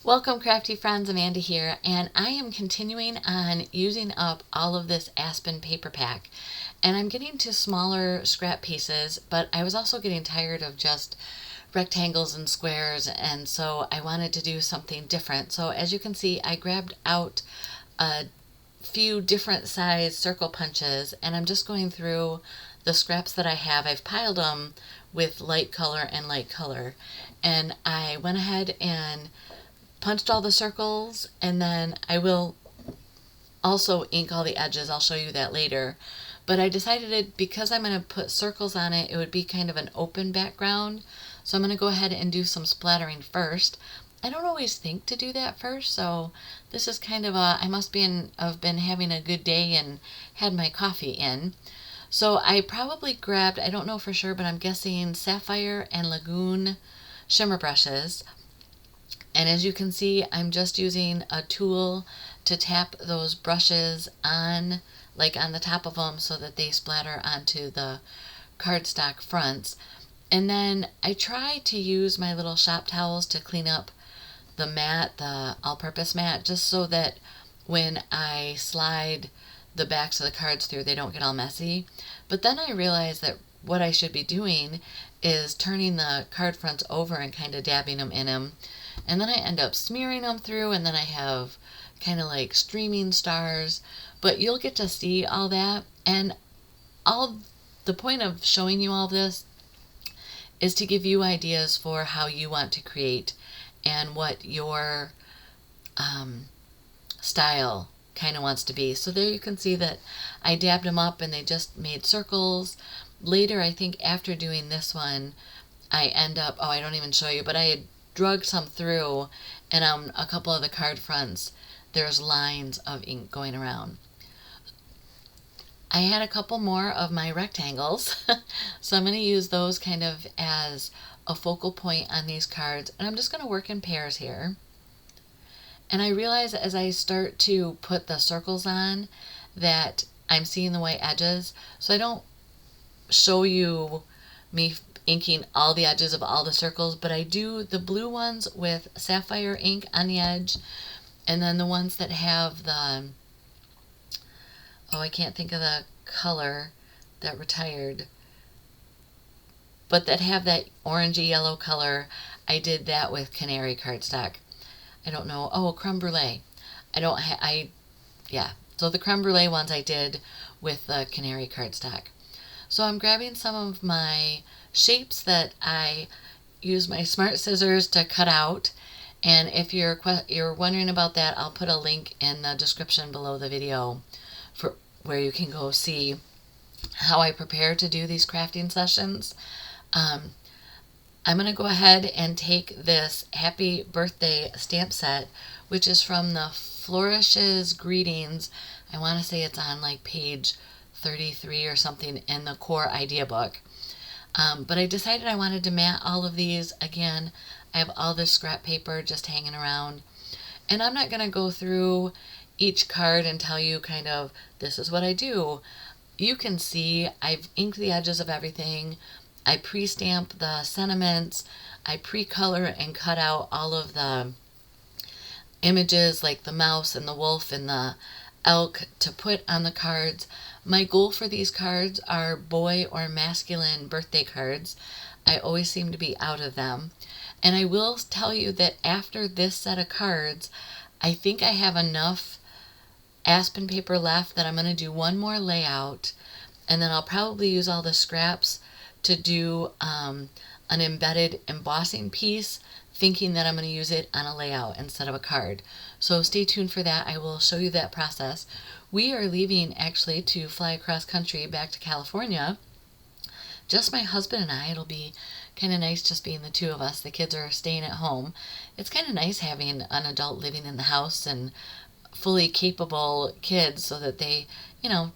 Welcome, crafty friends. Amanda here, and I am continuing on using up all of this Aspen paper pack. And I'm getting to smaller scrap pieces, but I was also getting tired of just rectangles and squares, and so I wanted to do something different. So as you can see, I grabbed out a few different size circle punches, and I'm just going through the scraps that I have. I've piled them with light color and light color, and I went ahead and punched all the circles, and then I will also ink all the edges. I'll show you that later. But I decided because I'm going to put circles on it, it would be kind of an open background. So I'm going to go ahead and do some splattering first. I don't always think to do that first, so this is kind of I must have been having a good day and had my coffee in. So I probably grabbed, I don't know for sure, but I'm guessing Sapphire and Lagoon shimmer brushes. And as you can see, I'm just using a tool to tap those brushes on, like on the top of them, so that they splatter onto the cardstock fronts. And then I try to use my little shop towels to clean up the mat, the all-purpose mat, just so that when I slide the backs of the cards through, they don't get all messy. But then I realized that what I should be doing is turning the card fronts over and kind of dabbing them in them. And then I end up smearing them through, and then I have kind of like streaming stars. But you'll get to see all that. And the point of showing you all this is to give you ideas for how you want to create and what your style kind of wants to be. So there you can see that I dabbed them up and they just made circles. Later, I think after doing this one, I end up, I don't even show you, but I had drug some through, and on a couple of the card fronts there's lines of ink going around. I had a couple more of my rectangles so I'm going to use those kind of as a focal point on these cards, and I'm just going to work in pairs here. And I realize as I start to put the circles on that I'm seeing the white edges, so I don't show you me inking all the edges of all the circles, but I do the blue ones with sapphire ink on the edge, and then the ones that have the, I can't think of the color that retired, but that have that orangey yellow color, I did that with canary cardstock. I don't know, creme brulee. So the creme brulee ones I did with the canary cardstock. So I'm grabbing some of my shapes that I use my smart scissors to cut out, and if you're wondering about that, I'll put a link in the description below the video for where you can go see how I prepare to do these crafting sessions. I'm going to go ahead and take this Happy Birthday stamp set, which is from the Flourishes Greetings. I want to say it's on like page 33 or something in the core idea book. But I decided I wanted to mat all of these. Again, I have all this scrap paper just hanging around. And I'm not going to go through each card and tell you kind of, this is what I do. You can see I've inked the edges of everything. I pre-stamp the sentiments. I pre-color and cut out all of the images like the mouse and the wolf and the elk to put on the cards. My goal for these cards are boy or masculine birthday cards. I always seem to be out of them. And I will tell you that after this set of cards, I think I have enough Aspen paper left that I'm going to do one more layout, and then I'll probably use all the scraps to do an embedded embossing piece, thinking that I'm going to use it on a layout instead of a card. So stay tuned for that. I will show you that process. We are leaving actually to fly across country back to California. Just my husband and I. It'll be kind of nice just being the two of us. The kids are staying at home. It's kind of nice having an adult living in the house and fully capable kids so that they,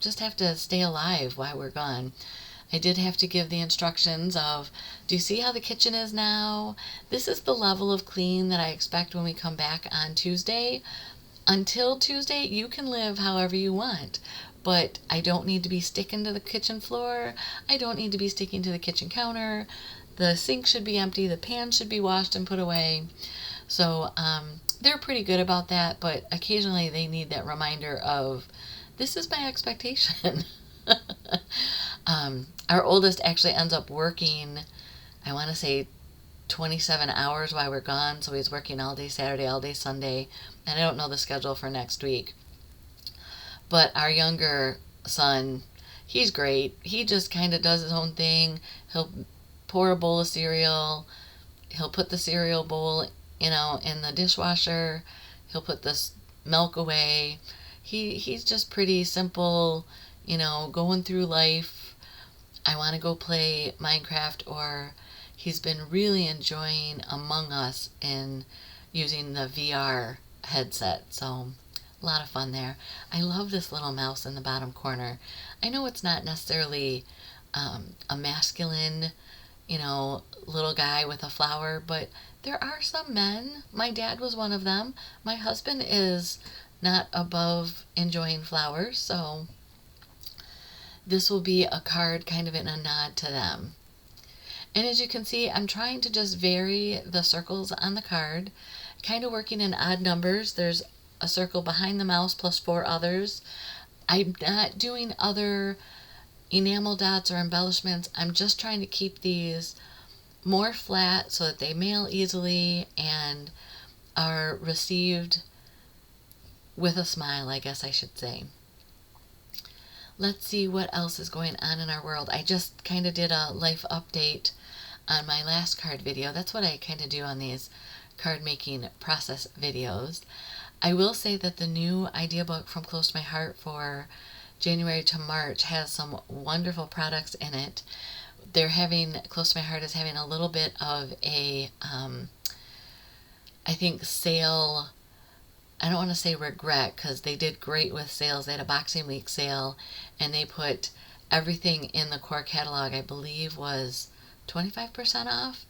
just have to stay alive while we're gone. I did have to give the instructions of, do you see how the kitchen is now? This is the level of clean that I expect when we come back on Tuesday. Until Tuesday, you can live however you want, but I don't need to be sticking to the kitchen floor. I don't need to be sticking to the kitchen counter. The sink should be empty. The pan should be washed and put away. So they're pretty good about that, but occasionally they need that reminder of, this is my expectation. Our oldest actually ends up working, I want to say 27 hours while we're gone, so he's working all day Saturday, all day Sunday, and I don't know the schedule for next week. But our younger son, he's great. He just kind of does his own thing. He'll pour a bowl of cereal. He'll put the cereal bowl, in the dishwasher. He'll put this milk away. He's just pretty simple, going through life. I want to go play Minecraft, or he's been really enjoying Among Us and using the VR headset. So a lot of fun there. I love this little mouse in the bottom corner. I know it's not necessarily a masculine, little guy with a flower, but there are some men. My dad was one of them. My husband is not above enjoying flowers, so this will be a card kind of in a nod to them. And as you can see, I'm trying to just vary the circles on the card, kind of working in odd numbers. There's a circle behind the mouse plus 4 others. I'm not doing other enamel dots or embellishments. I'm just trying to keep these more flat so that they mail easily and are received with a smile, I guess I should say. Let's see what else is going on in our world. I just kind of did a life update on my last card video. That's what I kind of do on these card making process videos. I will say that the new idea book from Close to My Heart for January to March has some wonderful products in it. Close to My Heart is having a little bit of a, I think, sale. I don't want to say regret, because they did great with sales. They had a Boxing Week sale, and they put everything in the core catalog, I believe, was 25% off.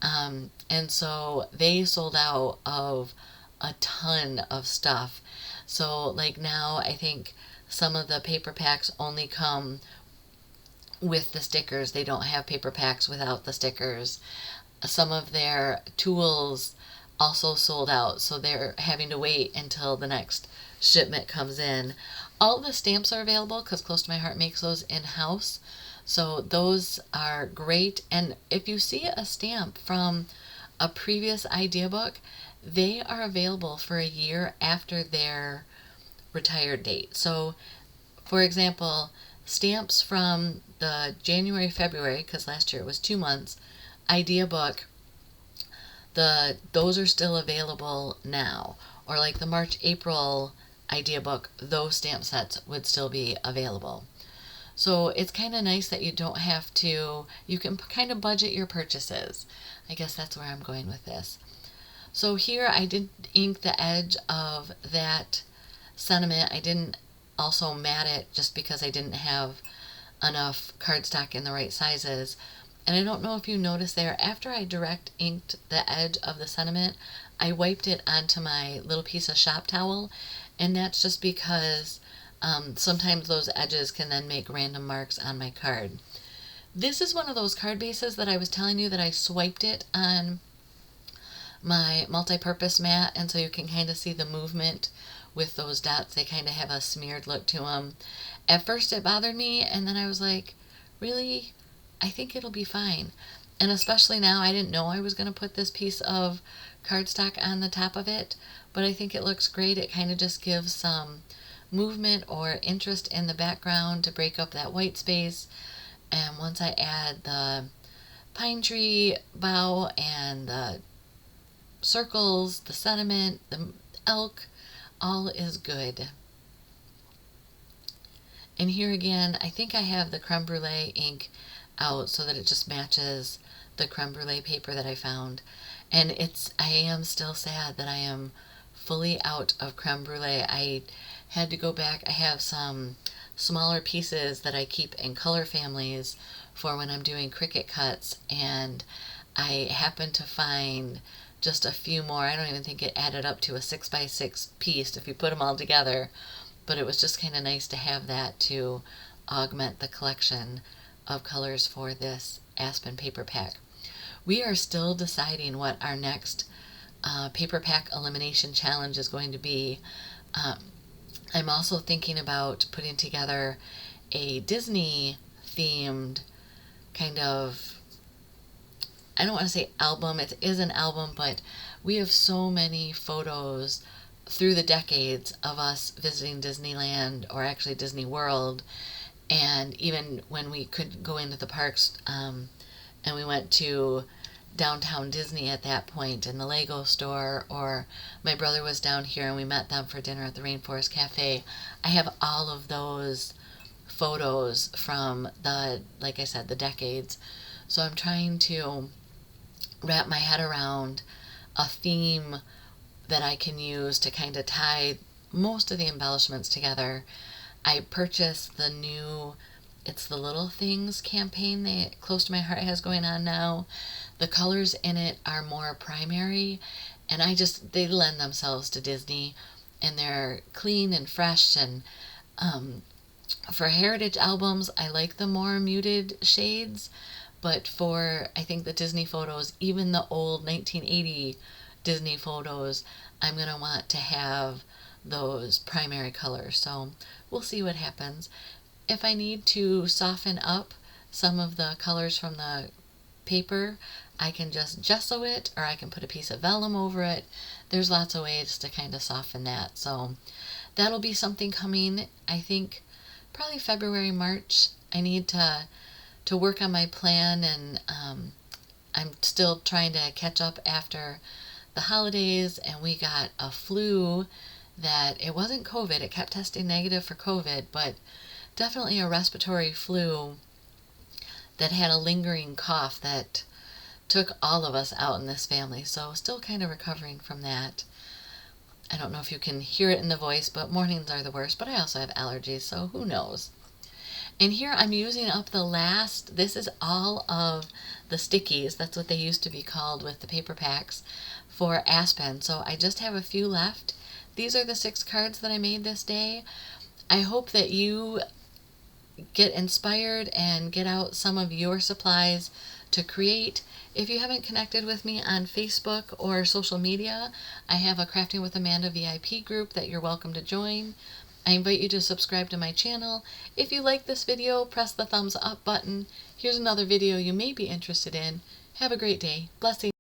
And so they sold out of a ton of stuff. So like now, I think some of the paper packs only come with the stickers. They don't have paper packs without the stickers. Some of their tools also sold out, so they're having to wait until the next shipment comes in. All the stamps are available because Close to My Heart makes those in-house, so those are great. And if you see a stamp from a previous idea book, they are available for a year after their retired date. So for example, stamps from the January, February, because last year it was 2 months, idea book, those are still available now. Or like the March, April idea book, those stamp sets would still be available. So it's kind of nice that you don't have to, you can kind of budget your purchases. I guess that's where I'm going with this. So here I did ink the edge of that sentiment. I didn't also mat it just because I didn't have enough cardstock in the right sizes. And I don't know if you noticed there, after I direct inked the edge of the sentiment, I wiped it onto my little piece of shop towel, and that's just because sometimes those edges can then make random marks on my card. This is one of those card bases that I was telling you that I swiped it on my multi-purpose mat, and so you can kind of see the movement with those dots. They kind of have a smeared look to them. At first it bothered me, and then I was like, really? I think it'll be fine. And especially now, I didn't know I was going to put this piece of cardstock on the top of it, but I think it looks great. It kind of just gives some movement or interest in the background to break up that white space. And once I add the pine tree bough and the circles, the sentiment, the elk, all is good. And here again, I think I have the creme brulee ink out so that it just matches the creme brulee paper that I found. And I am still sad that I am fully out of creme brulee. I had to go back. I have some smaller pieces that I keep in color families for when I'm doing Cricut cuts, and I happened to find just a few more. I don't even think it added up to a 6x6 piece if you put them all together, but it was just kind of nice to have that to augment the collection of colors for this Aspen paper pack. We are still deciding what our next paper pack elimination challenge is going to be. I'm also thinking about putting together a Disney themed kind of, I don't want to say album, it is an album, but we have so many photos through the decades of us visiting Disneyland, or actually Disney World, and even when we could go into the parks, and we went to downtown Disney at that point in the Lego store, or my brother was down here and we met them for dinner at the Rainforest Cafe. I have all of those photos from the, like I said, the decades. So I'm trying to wrap my head around a theme that I can use to kind of tie most of the embellishments together. I purchased the new It's the Little Things campaign that Close to My Heart has going on now. The colors in it are more primary, and they lend themselves to Disney, and they're clean and fresh. And for heritage albums, I like the more muted shades, but for, I think, the Disney photos, even the old 1980 Disney photos, I'm going to want to have those primary colors. So we'll see what happens. If I need to soften up some of the colors from the paper, I can just gesso it, or I can put a piece of vellum over it. There's lots of ways to kind of soften that. So that'll be something coming, I think, probably February, March. I need to work on my plan, and I'm still trying to catch up after the holidays, and we got a flu that, it wasn't COVID, it kept testing negative for COVID, but definitely a respiratory flu that had a lingering cough that took all of us out in this family. So still kind of recovering from that. I don't know if you can hear it in the voice, but mornings are the worst, but I also have allergies, so who knows. And here I'm using up the last, this is all of the stickies, that's what they used to be called with the paper packs, for Aspen. So I just have a few left. These are the 6 cards that I made this day. I hope that you get inspired and get out some of your supplies to create. If you haven't connected with me on Facebook or social media, I have a Crafting with Amanda VIP group that you're welcome to join. I invite you to subscribe to my channel. If you like this video, press the thumbs up button. Here's another video you may be interested in. Have a great day. Blessings.